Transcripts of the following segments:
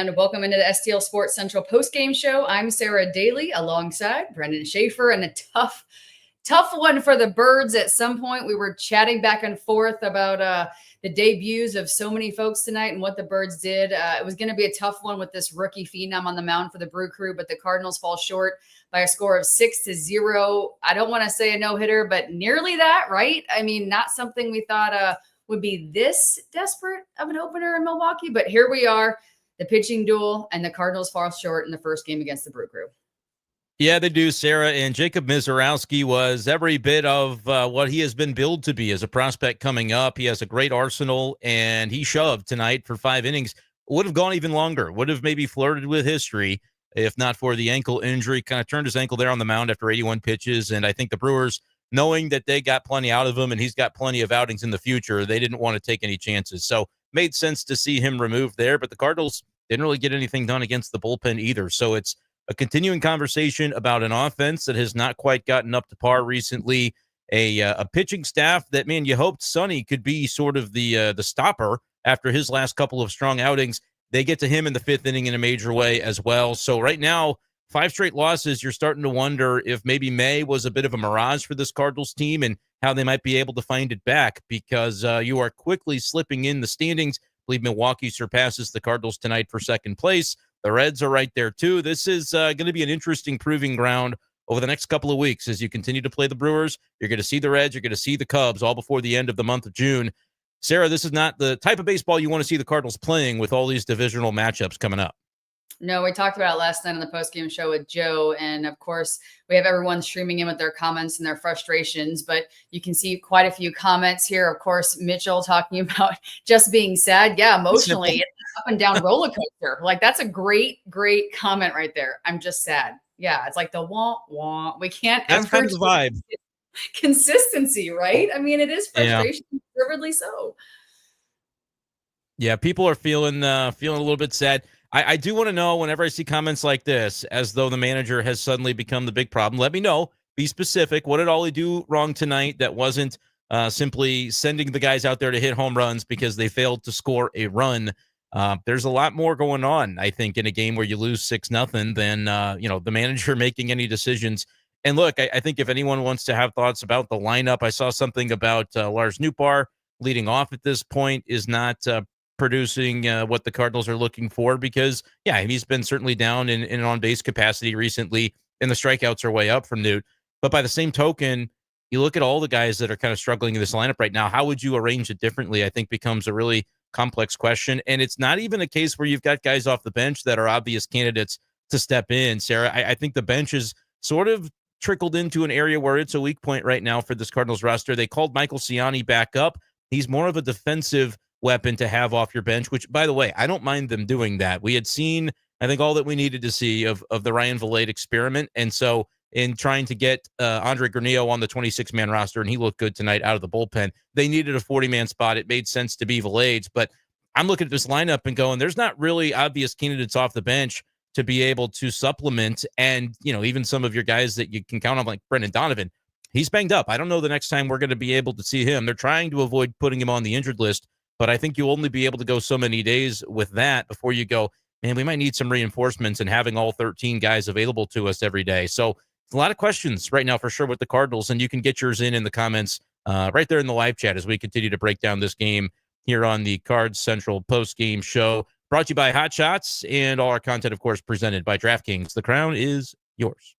and welcome into the STL Sports Central postgame show. I'm Sara, Dayley, alongside Brenden Schaeffer, and a tough one for the Birds. At some point, we were chatting back and forth about the debuts of so many folks tonight and what the Birds did. It was going to be a tough one with this rookie phenom on the mound for the Brew Crew, but the Cardinals fall short by a score of 6-0. I don't want to say a no-hitter, but nearly that, right? I mean, not something we thought would be this desperate of an opener in Milwaukee, but here we are, the pitching duel, and the Cardinals fall short in the first game against the Brew Crew. Yeah, they do, Sara, and Jacob Misiorowski was every bit of what he has been billed to be as a prospect coming up. He has a great arsenal, and he shoved tonight for 5 innings. Would have gone even longer, would have maybe flirted with history if not for the ankle injury. Kind of turned his ankle there on the mound after 81 pitches, and I think the Brewers, knowing that they got plenty out of him and he's got plenty of outings in the future, they didn't want to take any chances. So made sense to see him removed there, but the Cardinals didn't really get anything done against the bullpen either. So it's a continuing conversation about an offense that has not quite gotten up to par recently, a pitching staff that, man, you hoped Sonny could be sort of the stopper after his last couple of strong outings. They get to him in the 5th inning in a major way as well. So right now, 5 straight losses, you're starting to wonder if maybe May was a bit of a mirage for this Cardinals team and how they might be able to find it back, because you are quickly slipping in the standings. I believe Milwaukee surpasses the Cardinals tonight for 2nd place. The Reds are right there, too. This is going to be an interesting proving ground over the next couple of weeks as you continue to play the Brewers. You're going to see the Reds. You're going to see the Cubs all before the end of the month of June. Sara, this is not the type of baseball you want to see the Cardinals playing with all these divisional matchups coming up. No, we talked about it last night on the postgame show with Joe. And of course, we have everyone streaming in with their comments and their frustrations, but you can see quite a few comments here. Of course, Mitchell talking about just being sad. Yeah, emotionally, it's an up and down roller coaster. Like, that's a great comment right there. I'm just sad. Yeah, it's like the wah, wah. We can't That's ever kind of the vibe. Consistency, right? I mean, it is frustration, deservedly so. Yeah, people are feeling a little bit sad. I do want to know, whenever I see comments like this, as though the manager has suddenly become the big problem, let me know. Be specific. What did Ollie do wrong tonight that wasn't simply sending the guys out there to hit home runs because they failed to score a run? There's a lot more going on, I think, in a game where you lose 6-0 than the manager making any decisions. And look, I think if anyone wants to have thoughts about the lineup, I saw something about Lars Nootbaar leading off at this point is not producing what the Cardinals are looking for, because, yeah, he's been certainly down in an on-base capacity recently, and the strikeouts are way up from Newt. But by the same token, you look at all the guys that are kind of struggling in this lineup right now, how would you arrange it differently, I think becomes a really complex question. And it's not even a case where you've got guys off the bench that are obvious candidates to step in, Sara. I think the bench is sort of trickled into an area where it's a weak point right now for this Cardinals roster. They called Michael Ciani back up. He's more of a defensive weapon to have off your bench, which, by the way, I don't mind them doing that. We had seen, I think, all that we needed to see of the Ryan Vilade experiment. And so in trying to get Andre Granillo on the 26-man roster, and he looked good tonight out of the bullpen, they needed a 40-man spot. It made sense to be Vilade's. But I'm looking at this lineup and going, there's not really obvious candidates off the bench to be able to supplement. And, even some of your guys that you can count on, like Brendan Donovan, he's banged up. I don't know the next time we're going to be able to see him. They're trying to avoid putting him on the injured list, but I think you'll only be able to go so many days with that before you go, man, we might need some reinforcements, and having all 13 guys available to us every day. So a lot of questions right now for sure with the Cardinals, and you can get yours in the comments right there in the live chat as we continue to break down this game here on the Cards Central post-game show, brought to you by Hot Shots, and all our content, of course, presented by DraftKings. The crown is yours.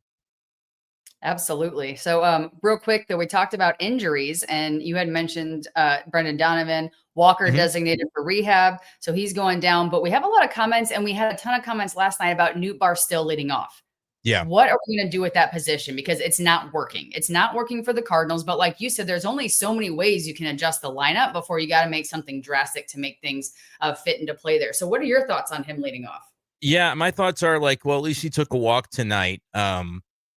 Absolutely. So real quick, though, we talked about injuries, and you had mentioned Brendan Donovan, Walker designated for rehab. So he's going down, but we have a lot of comments, and we had a ton of comments last night about Nootbaar still leading off. Yeah. What are we going to do with that position? Because it's not working. It's not working for the Cardinals. But like you said, there's only so many ways you can adjust the lineup before you got to make something drastic to make things fit into play there. So what are your thoughts on him leading off? Yeah, my thoughts are like, well, at least he took a walk tonight.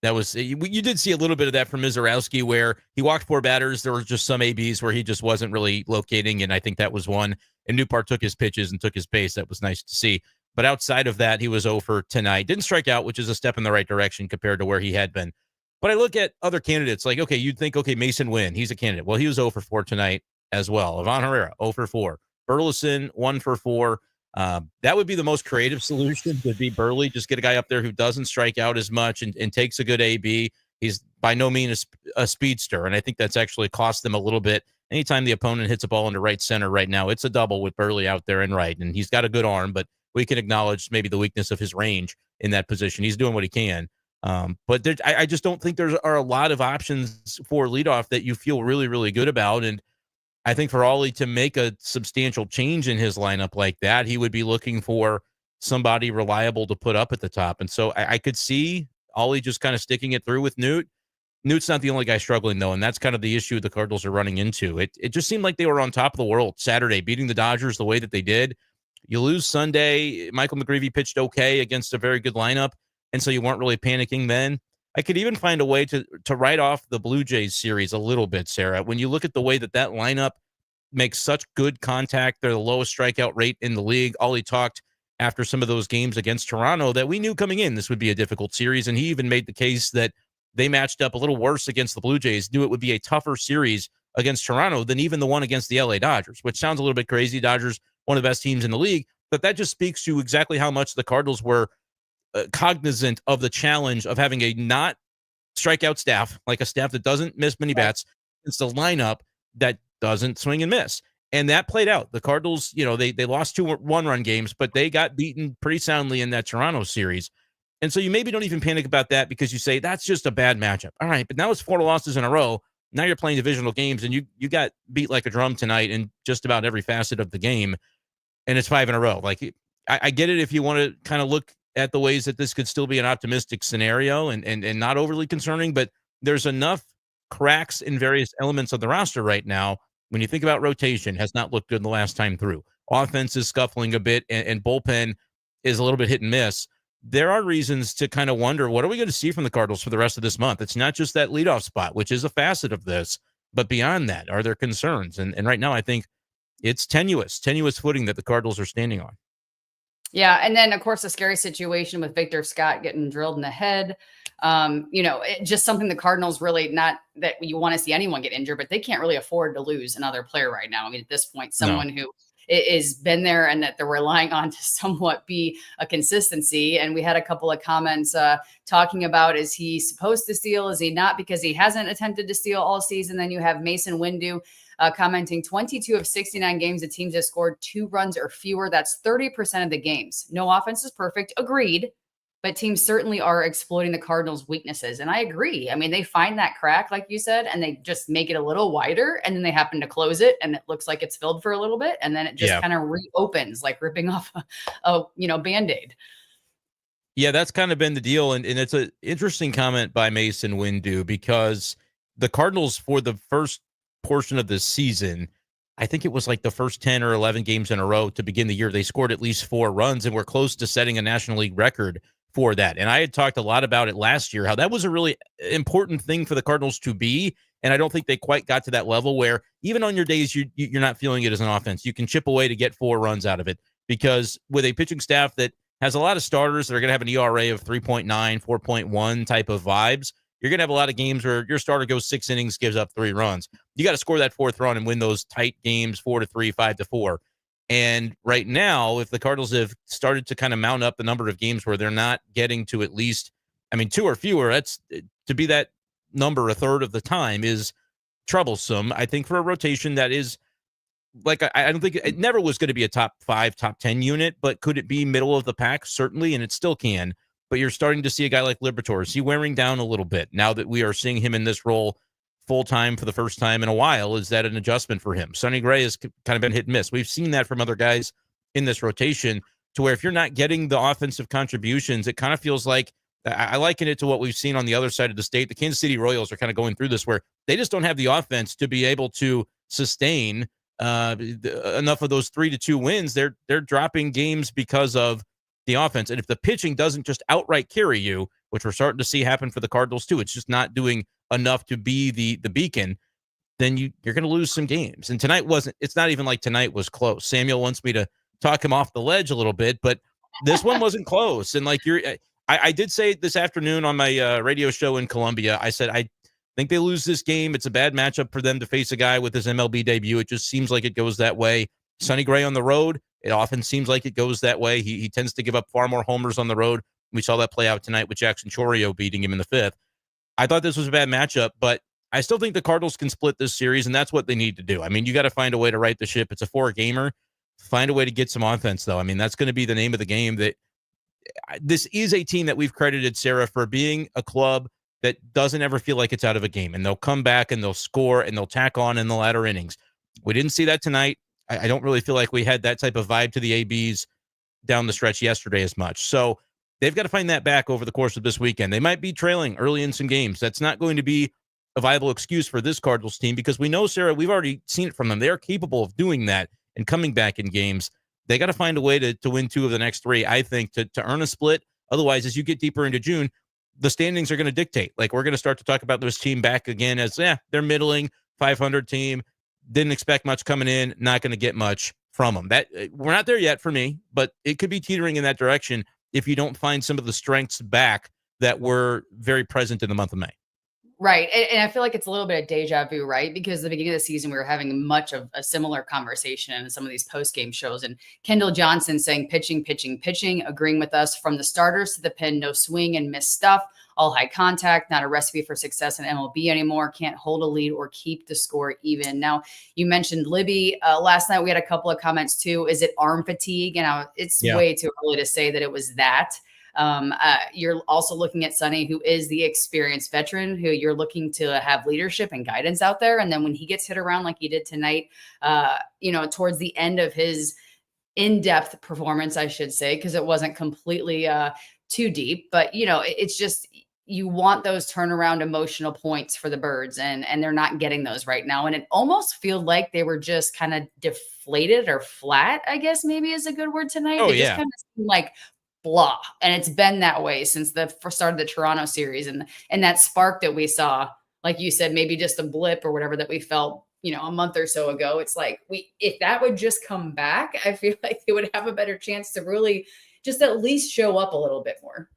That was, you did see a little bit of that from Misiorowski, where he walked 4 batters. There were just some ABs where he just wasn't really locating, and I think that was one. And Nootbaar took his pitches and took his pace. That was nice to see. But outside of that, he was 0 for tonight. Didn't strike out, which is a step in the right direction compared to where he had been. But I look at other candidates, like, okay, you'd think, okay, Mason Wynn, he's a candidate. Well, he was 0 for 4 tonight as well. Ivan Herrera, 0 for 4. Burleson, 1 for 4. That would be the most creative solution, would be Burley. Just get a guy up there who doesn't strike out as much and takes a good AB. He's by no means a speedster, and I think that's actually cost them a little bit. Anytime the opponent hits a ball into right center right now, it's a double with Burley out there and right, and he's got a good arm, but we can acknowledge maybe the weakness of his range in that position. He's doing what he can. But I just don't think there are a lot of options for leadoff that you feel really, really good about. And I think for Ollie to make a substantial change in his lineup like that, he would be looking for somebody reliable to put up at the top. And so I could see Ollie just kind of sticking it through with Newt. Newt's not the only guy struggling, though, and that's kind of the issue the Cardinals are running into. It just seemed like they were on top of the world Saturday, beating the Dodgers the way that they did. You lose Sunday. Michael McGreevy pitched okay against a very good lineup, and so you weren't really panicking then. I could even find a way to write off the Blue Jays series a little bit, Sarah. When you look at the way that lineup makes such good contact, they're the lowest strikeout rate in the league. Ollie talked after some of those games against Toronto that we knew coming in this would be a difficult series, and he even made the case that they matched up a little worse against the Blue Jays, knew it would be a tougher series against Toronto than even the one against the LA Dodgers, which sounds a little bit crazy. Dodgers, one of the best teams in the league, but that just speaks to exactly how much the Cardinals were cognizant of the challenge of having a not strikeout staff, like a staff that doesn't miss many bats. It's the lineup that doesn't swing and miss. And that played out. The Cardinals, they lost 2 one-run games, but they got beaten pretty soundly in that Toronto series. And so you maybe don't even panic about that because you say, that's just a bad matchup. All right, but now it's 4 losses in a row. Now you're playing divisional games, and you got beat like a drum tonight in just about every facet of the game, and it's 5 in a row. Like, I get it if you want to kind of look at the ways that this could still be an optimistic scenario and not overly concerning, but there's enough cracks in various elements of the roster right now. When you think about rotation, has not looked good the last time through. Offense is scuffling a bit, and bullpen is a little bit hit and miss. There are reasons to kind of wonder, what are we going to see from the Cardinals for the rest of this month? It's not just that leadoff spot, which is a facet of this, but beyond that, are there concerns? And right now, I think it's tenuous footing that the Cardinals are standing on. Yeah. And then, of course, the scary situation with Victor Scott getting drilled in the head. Just something the Cardinals really, not that you want to see anyone get injured, but they can't really afford to lose another player right now. I mean, at this point, someone who is been there and that they're relying on to somewhat be a consistency. And we had a couple of comments talking about, is he supposed to steal? Is he not? Because he hasn't attempted to steal all season. Then you have Mason Windu commenting 22 of 69 games, the teams have scored 2 runs or fewer. That's 30% of the games. No offense is perfect. Agreed. But teams certainly are exploiting the Cardinals' weaknesses. And I agree. I mean, they find that crack, like you said, and they just make it a little wider, and then they happen to close it, and it looks like it's filled for a little bit, and then it just kind of reopens, like ripping off a Band-Aid. Yeah, that's kind of been the deal. And it's an interesting comment by Mason Windu, because the Cardinals, for the first portion of this season, I think it was like the first 10 or 11 games in a row to begin the year, they scored at least 4 runs and were close to setting a National League record for that. And I had talked a lot about it last year, how that was a really important thing for the Cardinals to be. And I don't think they quite got to that level where even on your days, you're not feeling it as an offense. You can chip away to get 4 runs out of it, because with a pitching staff that has a lot of starters that are going to have an ERA of 3.9, 4.1 type of vibes, you're going to have a lot of games where your starter goes 6 innings, gives up 3 runs. You got to score that 4th run and win those tight games 4-3, 5-4. And right now, if the Cardinals have started to kind of mount up the number of games where they're not getting to at least, 2 or fewer, that's to be that number a third of the time is troublesome. I think for a rotation that is, like, I don't think it never was going to be a top 5, top 10 unit, but could it be middle of the pack? Certainly, and it still can. But you're starting to see a guy like Liberatore. Is he wearing down a little bit now that we are seeing him in this role full-time for the first time in a while? Is that an adjustment for him? Sonny Gray has kind of been hit and miss. We've seen that from other guys in this rotation, to where if you're not getting the offensive contributions, it kind of feels like, I liken it to what we've seen on the other side of the state. The Kansas City Royals are kind of going through this, where they just don't have the offense to be able to sustain enough of those 3-2 wins. They're dropping games because of the offense. And if the pitching doesn't just outright carry you, which we're starting to see happen for the Cardinals too, it's just not doing enough to be the beacon, then you're going to lose some games. And tonight it's not even like tonight was close. Samuel wants me to talk him off the ledge a little bit, but this one wasn't close. And like I did say this afternoon on my radio show in Columbia, I said, I think they lose this game. It's a bad matchup for them to face a guy with his MLB debut. It just seems like it goes that way. Sonny Gray on the road, It often seems like it goes that way. He tends to give up far more homers on the road. We saw that play out tonight with Jackson Chourio beating him in the 5th. I thought this was a bad matchup, but I still think the Cardinals can split this series, and that's what they need to do. I mean, you got to find a way to right the ship. It's a 4-gamer. Find a way to get some offense, though. I mean, that's going to be the name of the game. That this is a team that we've credited, Sara, for being a club that doesn't ever feel like it's out of a game, and they'll come back and they'll score and they'll tack on in the latter innings. We didn't see that tonight. I don't really feel like we had that type of vibe to the ABs down the stretch yesterday as much. So they've got to find that back over the course of this weekend. They might be trailing early in some games. That's not going to be a viable excuse for this Cardinals team because we know, Sara, we've already seen it from them. They are capable of doing that and coming back in games. They got to find a way to win 2 of the next 3, I think, to earn a split. Otherwise, as you get deeper into June, the standings are going to dictate. Like, we're going to start to talk about this team back again as, they're middling, 500 team. Didn't expect much coming in, not going to get much from them. That we're not there yet for me, but it could be teetering in that direction if you don't find some of the strengths back that were very present in the month of May. Right. And I feel like it's a little bit of deja vu, right? Because at the beginning of the season, we were having much of a similar conversation in some of these post-game shows. And Kendall Johnson saying pitching, pitching, pitching, agreeing with us from the starters to the pen, no swing and miss stuff, all high contact, not a recipe for success in MLB anymore, can't hold a lead or keep the score even. Now, you mentioned Libby. Last night, we had a couple of comments too. Is it arm fatigue? And it's way too early to say that it was that. You're also looking at Sonny, who is the experienced veteran, who you're looking to have leadership and guidance out there. And then when he gets hit around like he did tonight, towards the end of his in-depth performance, I should say, because it wasn't completely too deep, but it's just, you want those turnaround emotional points for the Birds, and they're not getting those right now. And it almost feels like they were just kind of deflated or flat, I guess maybe is a good word tonight. They just kind of seem like blah. And it's been that way since the start of the Toronto series. And that spark that we saw, like you said, maybe just a blip or whatever that we felt, a month or so ago. It's like, if that would just come back, I feel like they would have a better chance to really just at least show up a little bit more.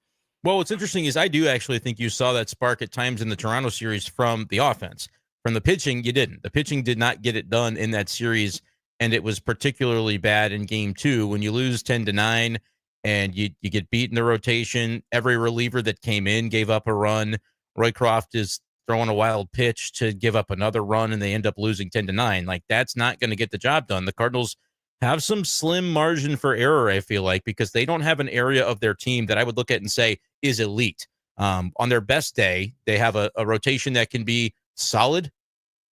Well, what's interesting is I do actually think you saw that spark at times in the Toronto series from the offense. From the pitching, you didn't. The pitching did not get it done in that series, and it was particularly bad in Game 2 when you lose 10-9 and you get beat in the rotation. Every reliever that came in gave up a run. Roycroft is throwing a wild pitch to give up another run, and they end up losing 10-9. Like, that's not going to get the job done. The Cardinals have some slim margin for error, I feel like, because they don't have an area of their team that I would look at and say is elite. On their best day, they have a rotation that can be solid.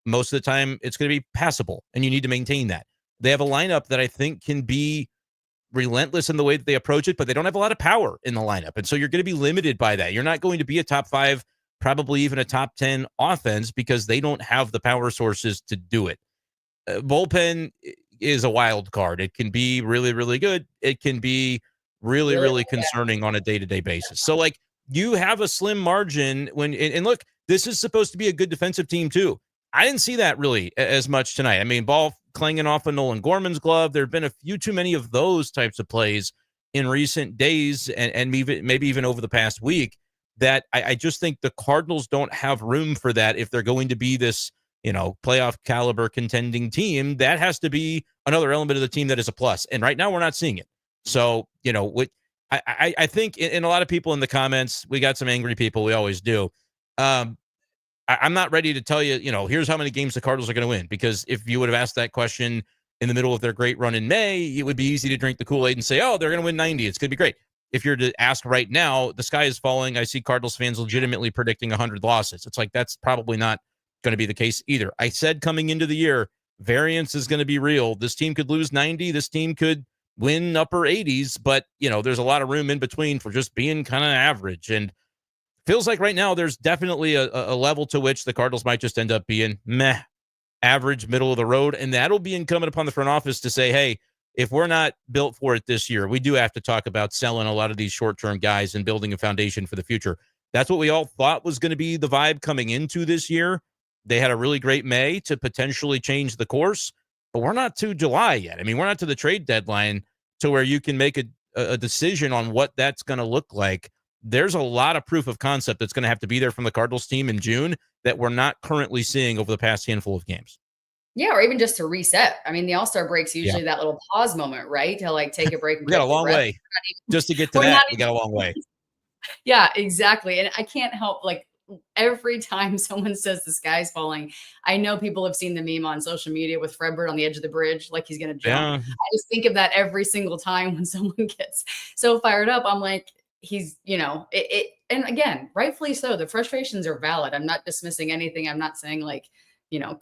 Most of the time, it's going to be passable, and you need to maintain that. They have a lineup that I think can be relentless in the way that they approach it, but they don't have a lot of power in the lineup, and so you're going to be limited by that. You're not going to be a top 5, probably even a top 10 offense because they don't have the power sources to do it. Bullpen is a wild card. It can be really, really good. It can be really, really concerning on a day-to-day basis. So, like, you have a slim margin when, and look, this is supposed to be a good defensive team too. I didn't see that really as much tonight. I mean, ball clanging off of Nolan Gorman's glove. There have been a few too many of those types of plays in recent days and maybe even over the past week that I just think the Cardinals don't have room for that if they're going to be this, playoff caliber contending team. That has to be another element of the team that is a plus. And right now we're not seeing it. So, I think in a lot of people in the comments, we got some angry people. We always do. I'm not ready to tell you, here's how many games the Cardinals are going to win, because if you would have asked that question in the middle of their great run in May, it would be easy to drink the Kool-Aid and say, oh, they're going to win 90. It's going to be great. If you're to ask right now, the sky is falling. I see Cardinals fans legitimately predicting 100 losses. It's like, that's probably not going to be the case either. I said coming into the year, variance is going to be real. This team could lose 90. This team could win upper 80s, but, there's a lot of room in between for just being kind of average. And feels like right now there's definitely a level to which the Cardinals might just end up being meh, average, middle of the road. And that'll be incumbent upon the front office to say, hey, if we're not built for it this year, we do have to talk about selling a lot of these short-term guys and building a foundation for the future. That's what we all thought was going to be the vibe coming into this year. They had a really great May to potentially change the course, but we're not to July yet. I mean, we're not to the trade deadline to where you can make a decision on what that's going to look like. There's a lot of proof of concept that's going to have to be there from the Cardinals team in June that we're not currently seeing over the past handful of games. Yeah, or even just to reset. I mean, the All-Star break's Yeah. usually that little pause moment, right? To like take a break and We got a catch your long breath. way just to get to We're not that. We got a long way. Yeah, exactly. And I can't help like every time someone says the sky's falling, I know people have seen the meme on social media with Fredbird on the edge of the bridge, like he's gonna jump. Yeah. I just think of that every single time when someone gets so fired up. I'm like, he's, and again, rightfully so. The frustrations are valid. I'm not dismissing anything. I'm not saying like,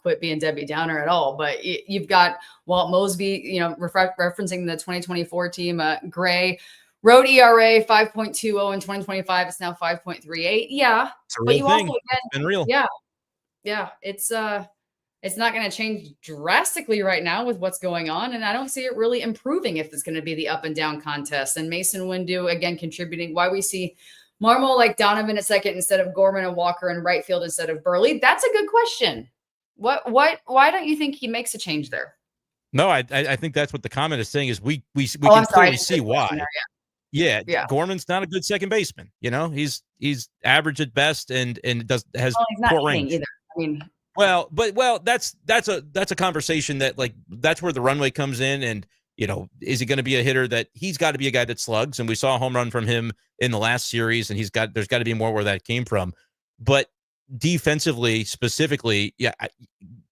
quit being Debbie Downer at all. But you've got Walt Mosby, referencing the 2024 team, Gray. Road ERA 5.20 in 2025. It's now 5.38. Yeah. It's a But real you thing. also It's been real. yeah, yeah. It's not going to change drastically right now with what's going on. And I don't see it really improving if it's going to be the up and down contest. And Mason Windu again contributing. Why we see Marmol like Donovan at second instead of Gorman and Walker in right field instead of Burley. That's a good question. Why don't you think he makes a change there? No, I think that's what the comment is saying is we Oh, can I'm sorry. clearly see why. There, Yeah, yeah. Gorman's not a good second baseman. He's average at best and has He's not poor hitting range. either. I mean, that's a conversation that like that's where the runway comes in. And is he going to be a hitter that he's got to be a guy that slugs? And we saw a home run from him in the last series, and there's got to be more where that came from. But defensively, specifically,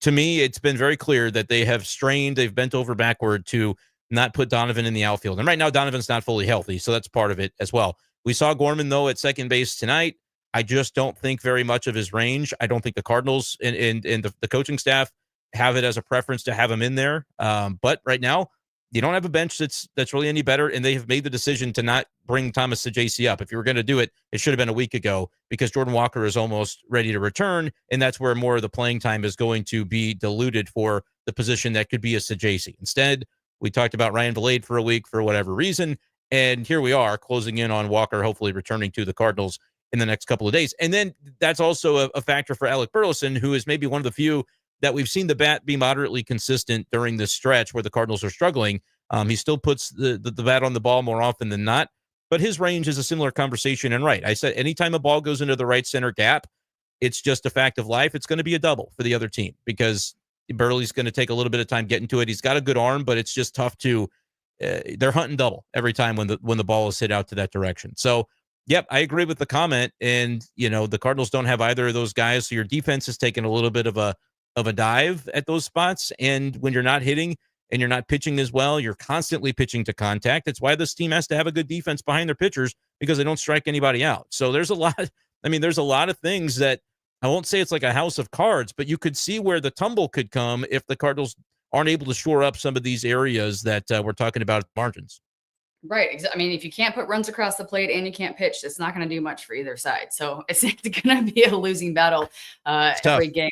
to me, it's been very clear that they've bent over backward to not put Donovan in the outfield. And right now, Donovan's not fully healthy, so that's part of it as well. We saw Gorman, though, at second base tonight. I just don't think very much of his range. I don't think the Cardinals and the coaching staff have it as a preference to have him in there. But right now, you don't have a bench that's really any better, and they have made the decision to not bring Thomas Saggese up. If you were going to do it, it should have been a week ago because Jordan Walker is almost ready to return, and that's where more of the playing time is going to be diluted for the position that could be a Saggese. Instead, we talked about Ryan Vilade for a week for whatever reason, and here we are closing in on Walker hopefully returning to the Cardinals in the next couple of days. And then that's also a factor for Alec Burleson, who is maybe one of the few that we've seen the bat be moderately consistent during this stretch where the Cardinals are struggling. He still puts the bat on the ball more often than not, but his range is a similar conversation. And right, I said anytime a ball goes into the right center gap, it's just a fact of life. It's going to be a double for the other team because Burley's going to take a little bit of time getting to it. He's got a good arm, but it's just tough to they're hunting double every time when the ball is hit out to that direction. So, yep, I agree with the comment. And, the Cardinals don't have either of those guys. So your defense is taking a little bit of a dive at those spots. And when you're not hitting and you're not pitching as well, you're constantly pitching to contact. It's why this team has to have a good defense behind their pitchers because they don't strike anybody out. So there's a lot of things that I won't say it's like a house of cards, but you could see where the tumble could come if the Cardinals aren't able to shore up some of these areas that we're talking about at margins. Right. I mean, if you can't put runs across the plate and you can't pitch, it's not going to do much for either side. So it's going to be a losing battle every game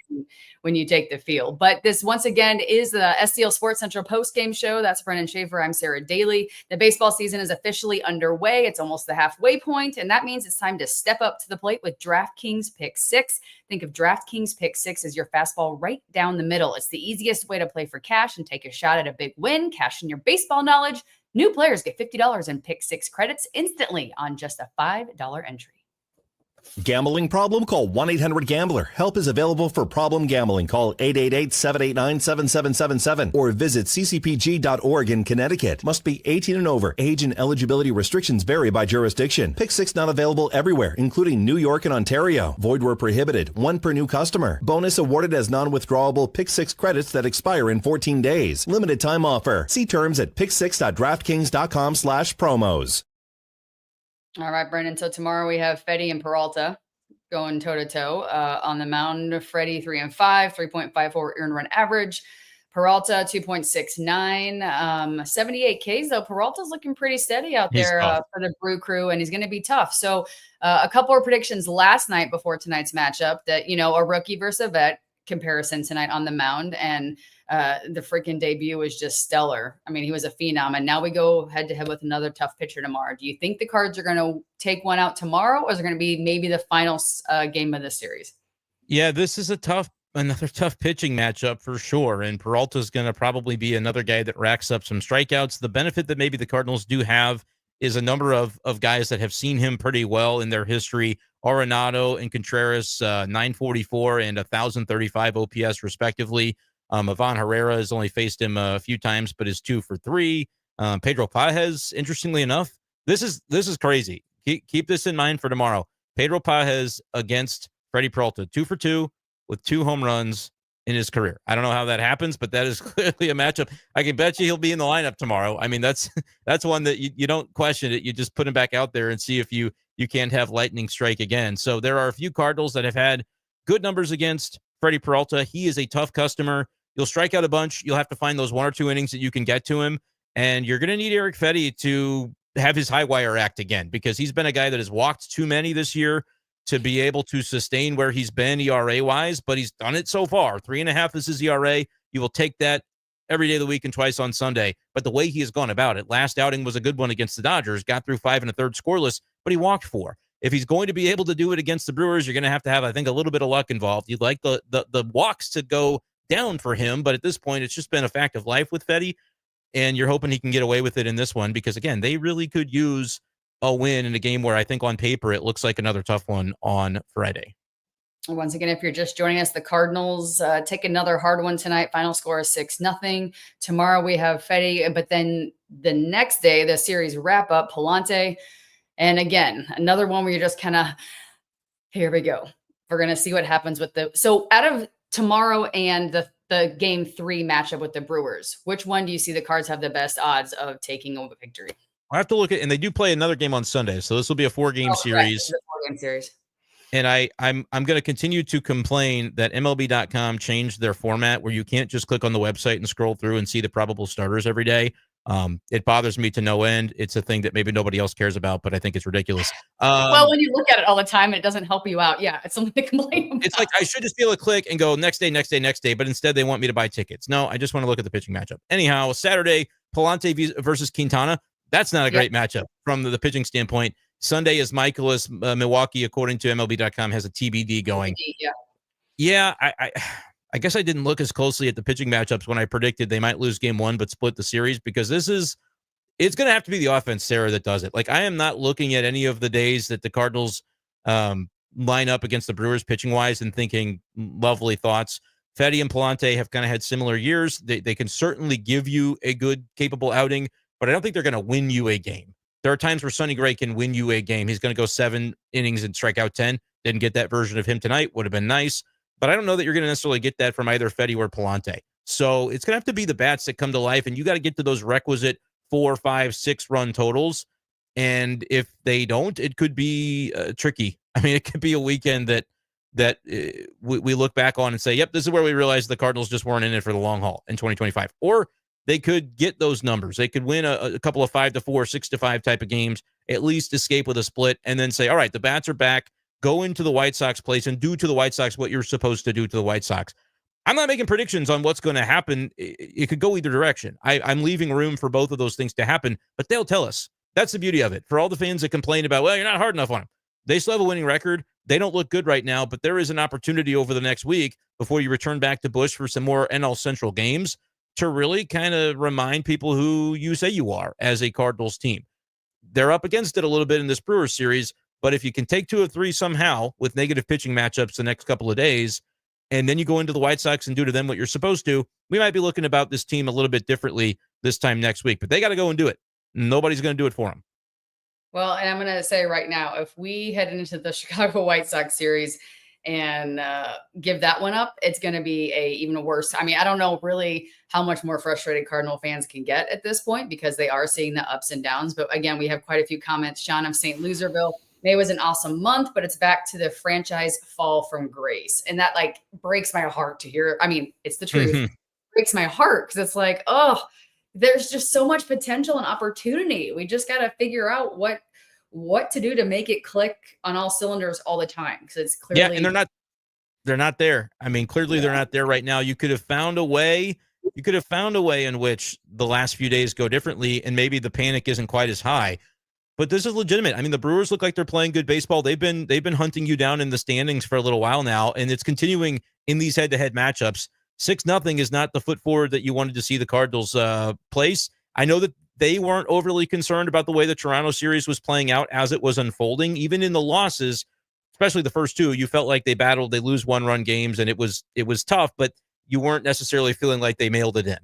when you take the field. But this, once again, is the STL Sports Central postgame show. That's Brenden Schaeffer. I'm Sara Dayley. The baseball season is officially underway. It's almost the halfway point, and that means it's time to step up to the plate with DraftKings Pick 6. Think of DraftKings Pick 6 as your fastball right down the middle. It's the easiest way to play for cash and take a shot at a big win. Cash in your baseball knowledge. New players get $50 in Pick 6 credits instantly on just a $5 entry. Gambling problem? Call 1-800-GAMBLER. Help is available for problem gambling. Call 888-789-7777 or visit ccpg.org in Connecticut. Must be 18 and over. Age and eligibility restrictions vary by jurisdiction. Pick 6 not available everywhere, including New York and Ontario. Void where prohibited. One per new customer. Bonus awarded as non-withdrawable Pick 6 credits that expire in 14 days. Limited time offer. See terms at pick6.draftkings.com/promos. All right, Brenden. So tomorrow we have Fedde and Peralta going toe-to-toe on the mound. Freddie 3-5, 3.54 earned run average. Peralta 2.69, 78 Ks though. Peralta's looking pretty steady out there for the Brew Crew, and he's going to be tough. So a couple of predictions last night before tonight's matchup that, a rookie versus a vet comparison tonight on the mound, and the freaking debut was just stellar. I mean, he was a phenom, and now we go head to head with another tough pitcher tomorrow. Do you think the Cards are going to take one out tomorrow, or is it going to be maybe the final game of the series? Yeah, this is another tough pitching matchup for sure. And Peralta's going to probably be another guy that racks up some strikeouts. The benefit that maybe the Cardinals do have is a number of guys that have seen him pretty well in their history. Arenado and Contreras, 944 and 1,035 OPS respectively. Ivan Herrera has only faced him a few times, but is 2 for 3. Pedro Pages, interestingly enough, this is crazy. Keep this in mind for tomorrow. Pedro Pages against Freddie Peralta, 2 for 2 with 2 home runs in his career. I don't know how that happens, but that is clearly a matchup. I can bet you he'll be in the lineup tomorrow. I mean, that's one that you don't question it. You just put him back out there and see if you can't have lightning strike again. So there are a few Cardinals that have had good numbers against Freddie Peralta. He is a tough customer. You'll strike out a bunch. You'll have to find those 1 or 2 innings that you can get to him. And you're going to need Eric Fetty to have his high wire act again, because he's been a guy that has walked too many this year to be able to sustain where he's been ERA-wise, but he's done it so far. 3.5 is his ERA. You will take that every day of the week and twice on Sunday. But the way he has gone about it, last outing was a good one against the Dodgers, got through 5 1/3 scoreless, but he walked 4. If he's going to be able to do it against the Brewers, you're going to have, I think, a little bit of luck involved. You'd like the walks to go down for him, but at this point, it's just been a fact of life with Fetty, and you're hoping he can get away with it in this one, because, again, they really could use a win in a game where I think on paper it looks like another tough one on Friday. Once again, if you're just joining us, the Cardinals take another hard one tonight. Final score is 6-0. Tomorrow we have Fetty, but then the next day, the series wrap up, Palante. And again, another one where you're just kind of, here we go. We're going to see what happens with so out of tomorrow and the game 3 matchup with the Brewers, which one do you see the Cards have the best odds of taking over victory? I have to look at, and they do play another game on Sunday, so this will be a 4-game series. Right. 4-game series. And I'm going to continue to complain that MLB.com changed their format where you can't just click on the website and scroll through and see the probable starters every day. It bothers me to no end. It's a thing that maybe nobody else cares about, but I think it's ridiculous. Well, when you look at it all the time and it doesn't help you out, yeah, it's something to complain about. It's like I should just be able to click and go next day, but instead they want me to buy tickets. No, I just want to look at the pitching matchup. Anyhow, Saturday, Palante versus Quintana. That's not a great matchup from the pitching standpoint. Sunday is Michaelis. Milwaukee, according to MLB.com, has a TBD going. Yeah, I guess I didn't look as closely at the pitching matchups when I predicted they might lose game 1 but split the series, because it's going to have to be the offense, Sarah, that does it. Like, I am not looking at any of the days that the Cardinals line up against the Brewers pitching-wise and thinking lovely thoughts. Fetty and Palante have kind of had similar years. They can certainly give you a good, capable outing, but I don't think they're going to win you a game. There are times where Sonny Gray can win you a game. He's going to go 7 innings and strike out 10. Didn't get that version of him tonight. Would have been nice. But I don't know that you're going to necessarily get that from either Fetty or Palante. So it's going to have to be the bats that come to life, and you got to get to those requisite 4, 5, 6 run totals. And if they don't, it could be tricky. I mean, it could be a weekend that we look back on and say, yep, this is where we realized the Cardinals just weren't in it for the long haul in 2025. Or they could get those numbers. They could win a couple of 5-4, 6-5 type of games, at least escape with a split, and then say, all right, the bats are back. Go into the White Sox place and do to the White Sox what you're supposed to do to the White Sox. I'm not making predictions on what's going to happen. It could go either direction. I'm leaving room for both of those things to happen, but they'll tell us. That's the beauty of it. For all the fans that complain about, well, you're not hard enough on them. They still have a winning record. They don't look good right now, but there is an opportunity over the next week before you return back to Busch for some more NL Central games to really kind of remind people who you say you are as a Cardinals team. They're up against it a little bit in this Brewers series, but if you can take 2 of 3 somehow with negative pitching matchups the next couple of days, and then you go into the White Sox and do to them what you're supposed to, we might be looking about this team a little bit differently this time next week. But they got to go and do it. Nobody's going to do it for them. Well, and I'm going to say right now, if we head into the Chicago White Sox series and give that one up, it's going to be even worse. I mean, I don't know really how much more frustrated Cardinal fans can get at this point, because they are seeing the ups and downs. But again, we have quite a few comments. Sean of St. Loserville, May was an awesome month, but it's back to the franchise fall from grace. And that like breaks my heart to hear. I mean, it's the truth. It breaks my heart, because it's like, oh, there's just so much potential and opportunity. We just got to figure out what to do to make it click on all cylinders all the time. Because it's clearly, yeah, and they're not there. I mean, clearly they're not there right now. You could have found a way. You could have found a way in which the last few days go differently, and maybe the panic isn't quite as high. But this is legitimate. I mean, the Brewers look like they're playing good baseball. They've been hunting you down in the standings for a little while now, and it's continuing in these head-to-head matchups. 6-0 is not the foot forward that you wanted to see the Cardinals place. I know that they weren't overly concerned about the way the Toronto series was playing out as it was unfolding. Even in the losses, especially the first 2, you felt like they battled. They lose 1-run games, and it was tough. But you weren't necessarily feeling like they mailed it in.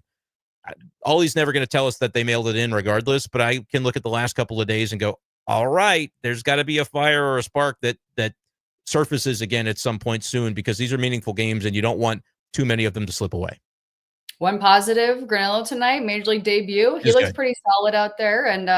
Ollie's never going to tell us that they mailed it in regardless, but I can look at the last couple of days and go, all right, there's got to be a fire or a spark that surfaces again at some point soon, because these are meaningful games and you don't want too many of them to slip away. One positive, Granello tonight, major league debut. He looks pretty solid out there, and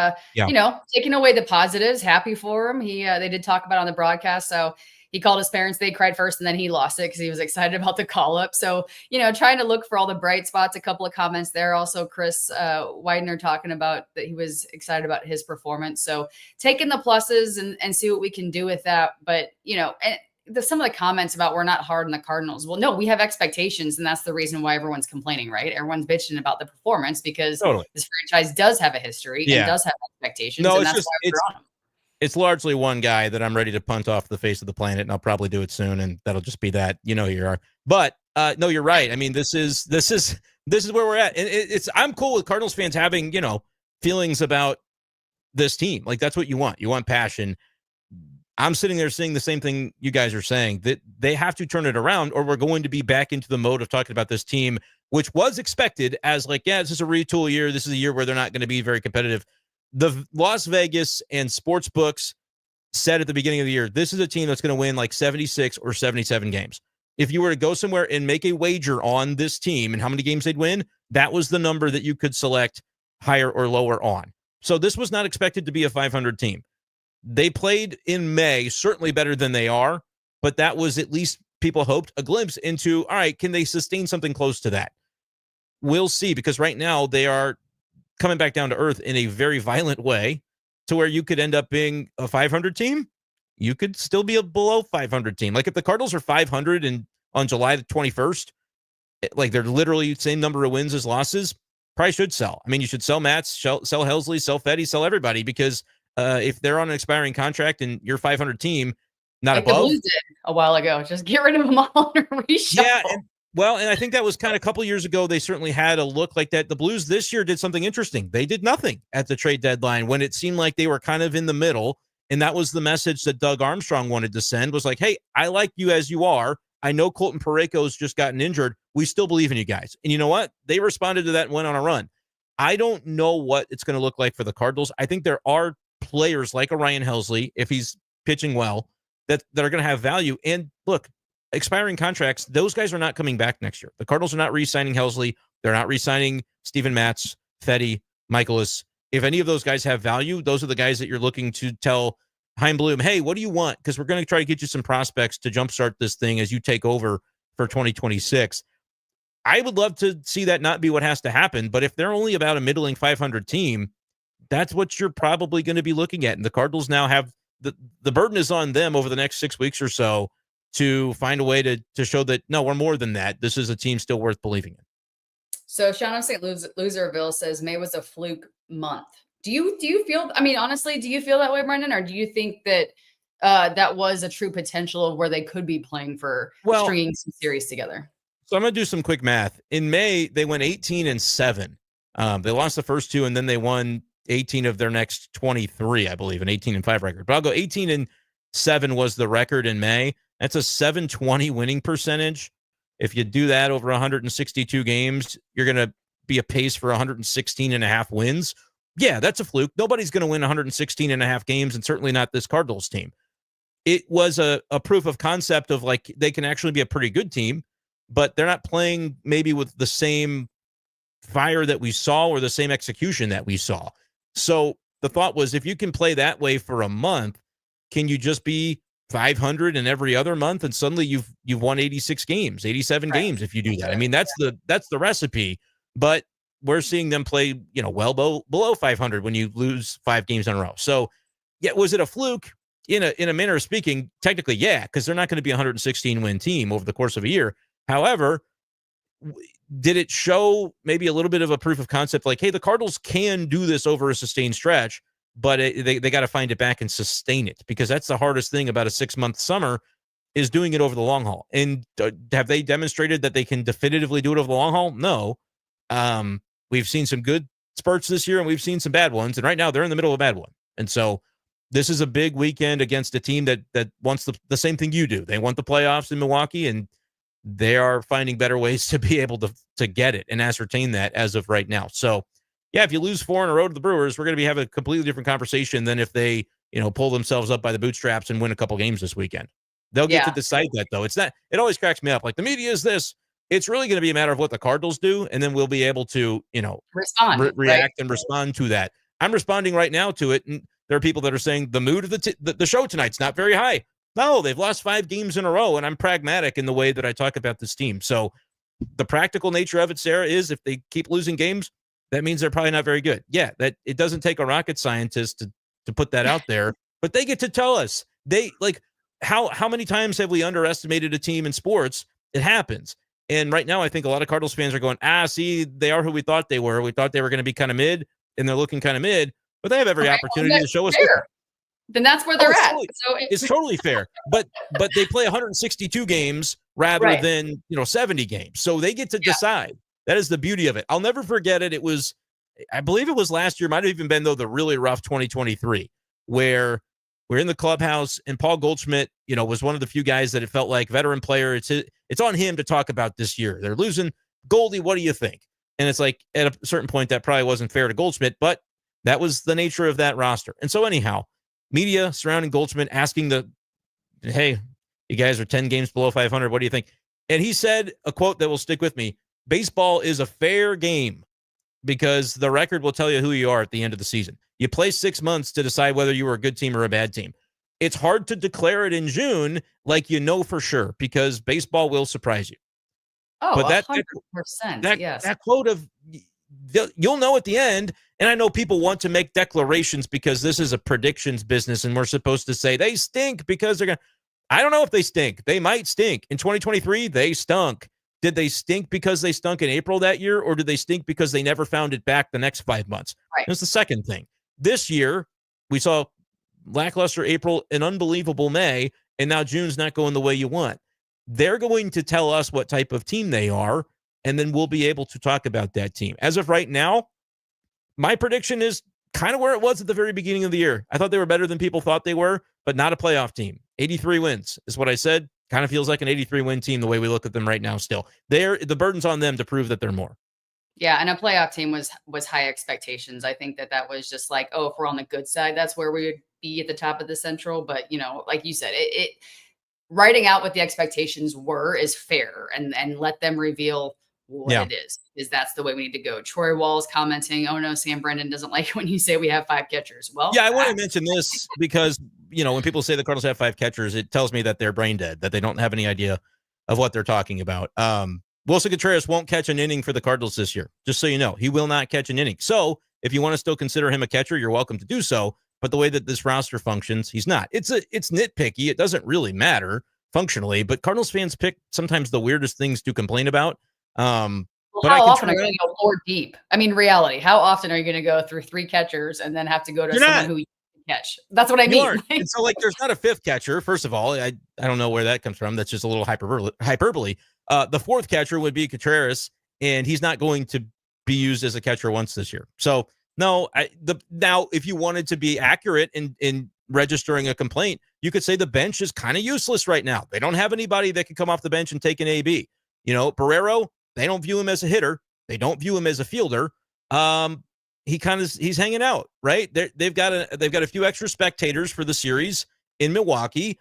taking away the positives, happy for him. They did talk about it on the broadcast, so he called his parents. They cried first, and then he lost it because he was excited about the call up. So trying to look for all the bright spots. A couple of comments there. Also, Chris Widener talking about that he was excited about his performance. So taking the pluses and see what we can do with that. But some of the comments about we're not hard on the Cardinals. Well, no, we have expectations, and that's the reason why everyone's complaining, right? Everyone's bitching about the performance because this franchise does have a history and does have expectations. No, and that's why we're on them. It's largely one guy that I'm ready to punt off the face of the planet, and I'll probably do it soon, and that'll just be that. You know who you are. But no, you're right. I mean, this is where we're at, and I'm cool with Cardinals fans having feelings about this team. Like, that's what you want. You want passion. I'm sitting there saying the same thing you guys are saying, that they have to turn it around, or we're going to be back into the mode of talking about this team, which was expected as this is a retool year. This is a year where they're not going to be very competitive. The Las Vegas and sports books said at the beginning of the year, this is a team that's going to win like 76 or 77 games. If you were to go somewhere and make a wager on this team and how many games they'd win, that was the number that you could select higher or lower on. So this was not expected to be a 500 team. They played in May, certainly better than they are, but that was, at least people hoped, a glimpse into, all right, can they sustain something close to that? We'll see, because right now they are coming back down to earth in a very violent way, to where you could end up being a 500 team. You could still be a below 500 team. Like, if the Cardinals are 500 and on July the 21st, like they're literally the same number of wins as losses, probably should sell. I mean, you should sell Matz, sell Helsley, sell Fetty, sell everybody, because if they're on an expiring contract and you're 500 team, not like above. The Blues did a while ago. Just get rid of them all and reshuffle. Yeah, and I think that was kind of a couple years ago. They certainly had a look like that. The Blues this year did something interesting. They did nothing at the trade deadline when it seemed like they were kind of in the middle. And that was the message that Doug Armstrong wanted to send, was like, hey, I like you as you are. I know Colton Parayko's just gotten injured. We still believe in you guys. And you know what? They responded to that and went on a run. I don't know what it's going to look like for the Cardinals. I think there are players like Ryan Helsley, if he's pitching well, that are going to have value. And look, expiring contracts, those guys are not coming back next year. The Cardinals are not re-signing Helsley. They're not re-signing Steven Matz, Fetty, Michaelis. If any of those guys have value, those are the guys that you're looking to tell Chaim Bloom, hey, what do you want? Because we're going to try to get you some prospects to jumpstart this thing as you take over for 2026. I would love to see that not be what has to happen, but if they're only about a middling 500 team, that's what you're probably going to be looking at. And the Cardinals now have the burden is on them over the next 6 weeks or so to find a way to show that, no, we're more than that. This is a team still worth believing in. So Sean of St. Loserville says May was a fluke month. Do you feel, I mean, honestly, do you feel that way, Brenden? Or do you think that that was a true potential of where they could be playing for stringing some series together? So I'm going to do some quick math. In May, they went 18-7. They lost the first two, and then they won 18 of their next 23, I believe, an 18-5 record. But I'll go 18-7 was the record in May. That's a .720 winning percentage. If you do that over 162 games, you're going to be a pace for 116.5 wins. Yeah, that's a fluke. Nobody's going to win 116.5 games, and certainly not this Cardinals team. It was a proof of concept of, like, they can actually be a pretty good team, but they're not playing maybe with the same fire that we saw or the same execution that we saw. So the thought was, if you can play that way for a month, can you just be 500 in every other month, and suddenly you've won 86 games, 87 games if you do that? I mean, that's the recipe. But we're seeing them play, well below 500 when you lose 5 games in a row. So, yeah, was it a fluke? In a manner of speaking, technically, yeah, because they're not going to be a 116-win team over the course of a year. However, did it show maybe a little bit of a proof of concept, like, hey, the Cardinals can do this over a sustained stretch, but they got to find it back and sustain it, because that's the hardest thing about a 6-month summer, is doing it over the long haul. And have they demonstrated that they can definitively do it over the long haul? No. We've seen some good spurts this year, and we've seen some bad ones. And right now they're in the middle of a bad one. And so this is a big weekend against a team that wants the same thing you do. They want the playoffs in Milwaukee, and they are finding better ways to be able to get it and ascertain that as of right now. So, yeah, if you lose 4 in a row to the Brewers, we're going to be having a completely different conversation than if they, pull themselves up by the bootstraps and win a couple games this weekend. They'll get to decide that, though. It's not. It always cracks me up. Like, the media is this. It's really going to be a matter of what the Cardinals do, and then we'll be able to, respond, react and respond to that. I'm responding right now to it, and there are people that are saying the mood of the show tonight's not very high. No, they've lost 5 games in a row, and I'm pragmatic in the way that I talk about this team. So the practical nature of it, Sarah, is if they keep losing games, that means they're probably not very good. Yeah, that it doesn't take a rocket scientist to put that out there, but they get to tell us. They how many times have we underestimated a team in sports? It happens. And right now, I think a lot of Cardinals fans are going, see, they are who we thought they were. We thought they were going to be kind of mid, and they're looking kind of mid, but they have every opportunity to show us. Then that's where they're at. It's totally fair. But they play 162 games rather than 70 games. So they get to decide. That is the beauty of it. I'll never forget it. It was, I believe it was last year, might have even been, though, the really rough 2023, where we're in the clubhouse and Paul Goldschmidt, was one of the few guys that it felt like veteran player. It's on him to talk about this year. They're losing. Goldie, what do you think? And it's like at a certain point that probably wasn't fair to Goldschmidt, but that was the nature of that roster. And so anyhow, media surrounding Goldschmidt asking hey, you guys are 10 games below 500. What do you think? And he said a quote that will stick with me. Baseball is a fair game because the record will tell you who you are at the end of the season. You play 6 months to decide whether you were a good team or a bad team. It's hard to declare it in June like for sure because baseball will surprise you. Oh, but 100%. Yes. That quote of you'll know at the end. And I know people want to make declarations because this is a predictions business and we're supposed to say they stink because they're going to. I don't know if they stink. They might stink. In 2023, they stunk. Did they stink because they stunk in April that year, or did they stink because they never found it back the next 5 months? Right. That's the second thing. This year, we saw lackluster April, an unbelievable May, and now June's not going the way you want. They're going to tell us what type of team they are, and then we'll be able to talk about that team. As of right now, my prediction is kind of where it was at the very beginning of the year. I thought they were better than people thought they were, but not a playoff team. 83 wins is what I said. Kind of feels like an 83-win team the way we look at them right now still. The burden's on them to prove that they're more. Yeah, and a playoff team was high expectations. I think that was just like, if we're on the good side, that's where we would be at the top of the Central. But, like you said, it writing out what the expectations were is fair and let them reveal what it is, because that's the way we need to go. Troy Wall's commenting, oh no, Sam Brenden doesn't like it when you say we have 5 catchers. Well, yeah, I want to mention this because, when people say the Cardinals have 5 catchers, it tells me that they're brain dead, that they don't have any idea of what they're talking about. Wilson Contreras won't catch an inning for the Cardinals this year. Just so you know, he will not catch an inning. So if you want to still consider him a catcher, you're welcome to do so. But the way that this roster functions, he's not. It's nitpicky. It doesn't really matter functionally, but Cardinals fans pick sometimes the weirdest things to complain about. But how often are you going to go 4 deep? I mean, reality. How often are you going to go through 3 catchers and then have to go to someone who you can catch? That's what I mean. And so, there's not a 5th catcher. First of all, I don't know where that comes from. That's just a little hyperbole. The 4th catcher would be Contreras, and he's not going to be used as a catcher once this year. So, no. Now, if you wanted to be accurate in registering a complaint, you could say the bench is kind of useless right now. They don't have anybody that can come off the bench and take an AB. Barrero, they don't view him as a hitter. They don't view him as a fielder. He's hanging out, right? They've got a few extra spectators for the series in Milwaukee.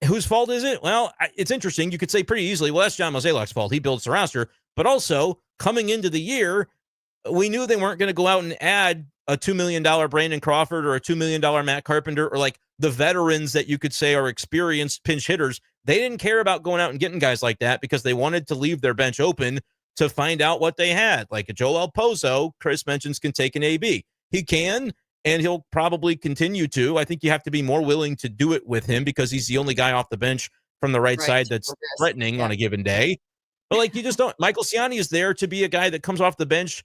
Whose fault is it? Well, it's interesting. You could say pretty easily, well, that's John Mozeliak's fault. He builds the roster. But also, coming into the year, we knew they weren't going to go out and add a $2 million Brandon Crawford or a $2 million Matt Carpenter or the veterans that you could say are experienced pinch hitters. They didn't care about going out and getting guys like that because they wanted to leave their bench open to find out what they had. Like a Joel Pozo, Chris mentions, can take an AB. He can, and he'll probably continue to. I think you have to be more willing to do it with him because he's the only guy off the bench from the right side that's threatening on a given day. But you just don't. Michael Ciani is there to be a guy that comes off the bench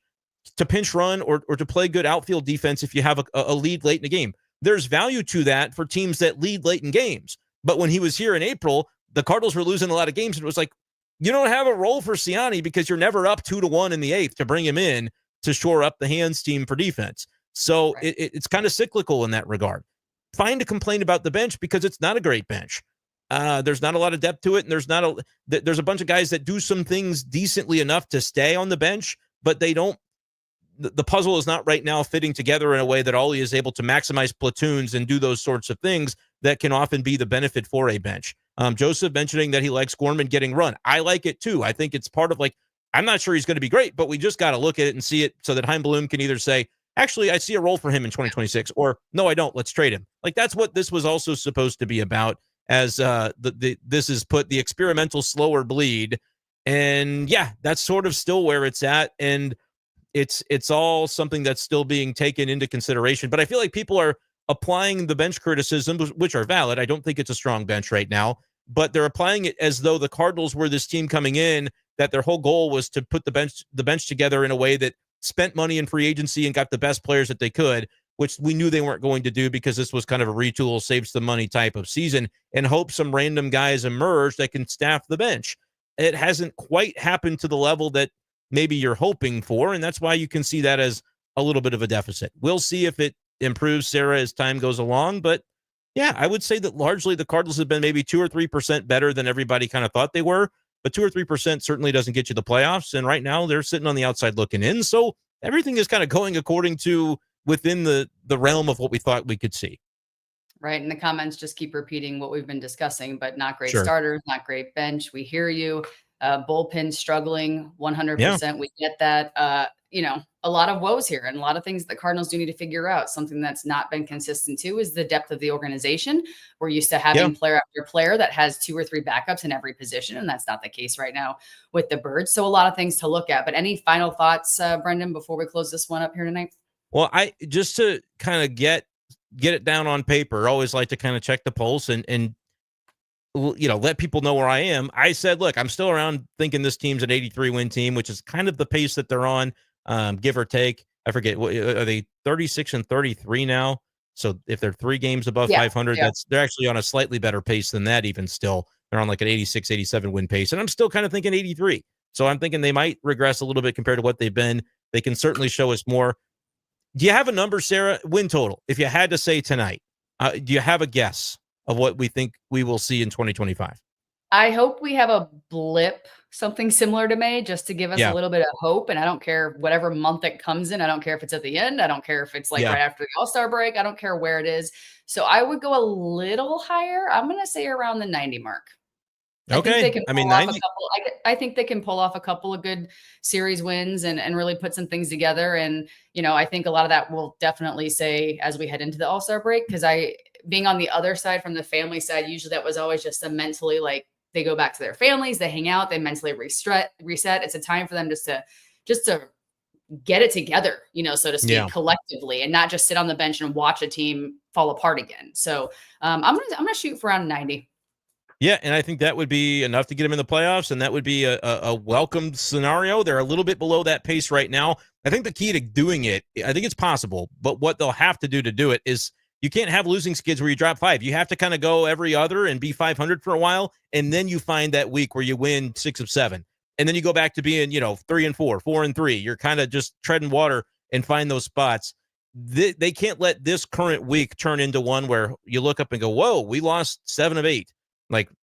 to pinch run or to play good outfield defense if you have a lead late in the game. There's value to that for teams that lead late in games. But when he was here in April, the Cardinals were losing a lot of games, and it was like, you don't have a role for Ciani because you're never up 2-1 in the 8th to bring him in to shore up the hands team for defense. So it's kind of cyclical in that regard. Fine to complain about the bench because it's not a great bench. There's not a lot of depth to it, and there's a bunch of guys that do some things decently enough to stay on the bench, but they don't. The puzzle is not right now fitting together in a way that Ollie is able to maximize platoons and do those sorts of things that can often be the benefit for a bench. Joseph mentioning that he likes Gorman getting run. I like it too. I think it's part of I'm not sure he's going to be great, but we just got to look at it and see it so that Chaim Bloom can either say, actually, I see a role for him in 2026, or no, I don't. Let's trade him. That's what this was also supposed to be about, as this is put the experimental slower bleed. And yeah, that's sort of still where it's at. And it's all something that's still being taken into consideration. But I feel like people are applying the bench criticisms, which are valid. I don't think it's a strong bench right now, but they're applying it as though the Cardinals were this team coming in that their whole goal was to put the bench together in a way that spent money in free agency and got the best players that they could, which we knew they weren't going to do because this was kind of a retool, save some money type of season, and hope some random guys emerge that can staff the bench. It hasn't quite happened to the level that maybe you're hoping for, and that's why you can see that as a little bit of a deficit. We'll see if it improves, Sara, as time goes along, but yeah, I would say that largely the Cardinals have been maybe 2 or 3% better than everybody kind of thought they were, but 2 or 3% certainly doesn't get you the playoffs, and right now they're sitting on the outside looking in, so everything is kind of going according to within the realm of what we thought we could see. Right. And the comments just keep repeating what we've been discussing, but not great Sure. starters, not great bench. We hear you. Bullpen struggling 100%. Yeah. We get that. A lot of woes here and a lot of things the Cardinals do need to figure out. Something that's not been consistent too is the depth of the organization. We're used to having player after player that has 2 or 3 backups in every position, and that's not the case right now with the Birds. So a lot of things to look at. But any final thoughts, Brenden, before we close this one up here tonight? Well, I just to kind of get it down on paper, always like to kind of check the pulse and let people know where I am. I said, look, I'm still around thinking this team's an 83 win team, which is kind of the pace that they're on, give or take. I forget, are they 36 and 33 now? So if they're 3 games above 500, they're actually on a slightly better pace than that. Even still, they're on an 86, 87 win pace. And I'm still kind of thinking 83. So I'm thinking they might regress a little bit compared to what they've been. They can certainly show us more. Do you have a number, Sara, win total? If you had to say tonight, do you have a guess of what we think we will see in 2025? I hope we have a blip, something similar to May, just to give us a little bit of hope. And I don't care whatever month it comes in. I don't care if it's at the end. I don't care if it's right after the All-Star break. I don't care where it is. So I would go a little higher. I'm going to say around the 90 mark. Okay. I mean, 90. I think they can pull off a couple of good series wins and really put some things together. And, I think a lot of that will definitely say as we head into the All-Star break, because being on the other side from the family side, usually that was always just a mentally they go back to their families, they hang out, they mentally reset. It's a time for them just to get it together, so to speak, collectively, and not just sit on the bench and watch a team fall apart again. So I'm gonna shoot for around 90. Yeah, and I think that would be enough to get them in the playoffs, and that would be a welcome scenario. They're a little bit below that pace right now. I think the key to doing it, I think it's possible, but what they'll have to do it is you can't have losing skids where you drop 5. You have to kind of go every other and be 500 for a while, and then you find that week where you win 6 of 7. And then you go back to being, 3 and 4, 4 and 3. You're kind of just treading water and find those spots. They can't let this current week turn into one where you look up and go, whoa, we lost 7 of 8.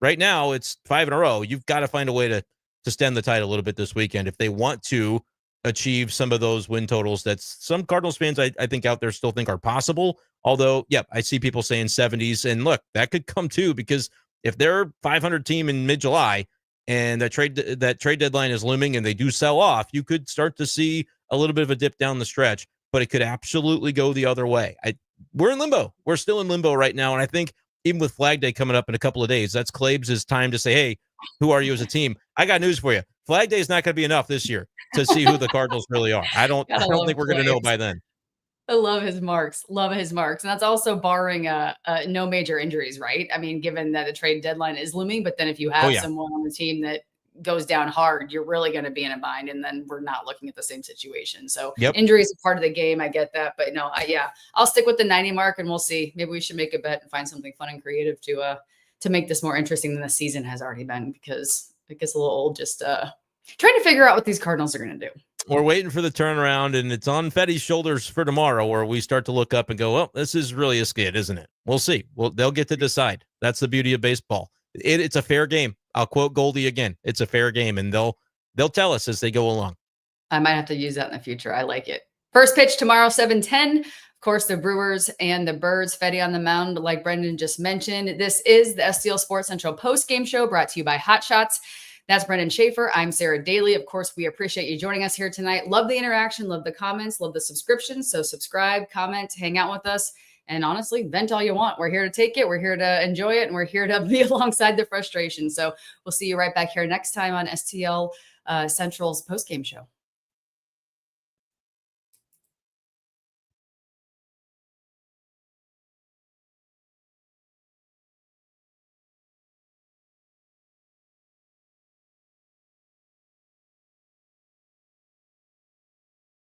Right now, it's 5 in a row. You've got to find a way to stem the tide a little bit this weekend if they want to achieve some of those win totals that some Cardinals fans, I think, out there still think are possible. Although, I see people saying 70s. And look, that could come too, because if they're a 500 team in mid-July and that trade deadline is looming and they do sell off, you could start to see a little bit of a dip down the stretch, but it could absolutely go the other way. We're in limbo. We're still in limbo right now. And I think even with Flag Day coming up in a couple of days, that's Claibs' time to say, hey, who are you as a team? I got news for you. Flag Day is not going to be enough this year to see who the Cardinals really are. I don't think we're going to know by then. I love his marks. And that's also barring no major injuries, right? I mean, given that the trade deadline is looming, but then if you have someone on the team that goes down hard, you're really going to be in a bind, and then we're not looking at the same situation. So injuries are part of the game. I get that, but no, I'll stick with the 90 mark, and we'll see. Maybe we should make a bet and find something fun and creative to make this more interesting than the season has already been, because it gets a little old just trying to figure out what these Cardinals are going to do. We're waiting for the turnaround, and it's on Fetty's shoulders for tomorrow, where we start to look up and go, well, this is really a skid, isn't it? We'll see. They'll get to decide. That's the beauty of baseball. It's a fair game. I'll quote Goldie again. It's a fair game, and they'll tell us as they go along. I might have to use that in the future. I like it. First pitch tomorrow, 7:10. Of course, the Brewers and the Birds, Fetty on the mound, like Brenden just mentioned. This is the STL Sports Central post-game show brought to you by Hot Shots. That's Brenden Schaeffer. I'm Sara Dayley. Of course, we appreciate you joining us here tonight. Love the interaction, love the comments, love the subscriptions. So subscribe, comment, hang out with us, and honestly, vent all you want. We're here to take it. We're here to enjoy it, and we're here to be alongside the frustration. So we'll see you right back here next time on STL Central's post-game show.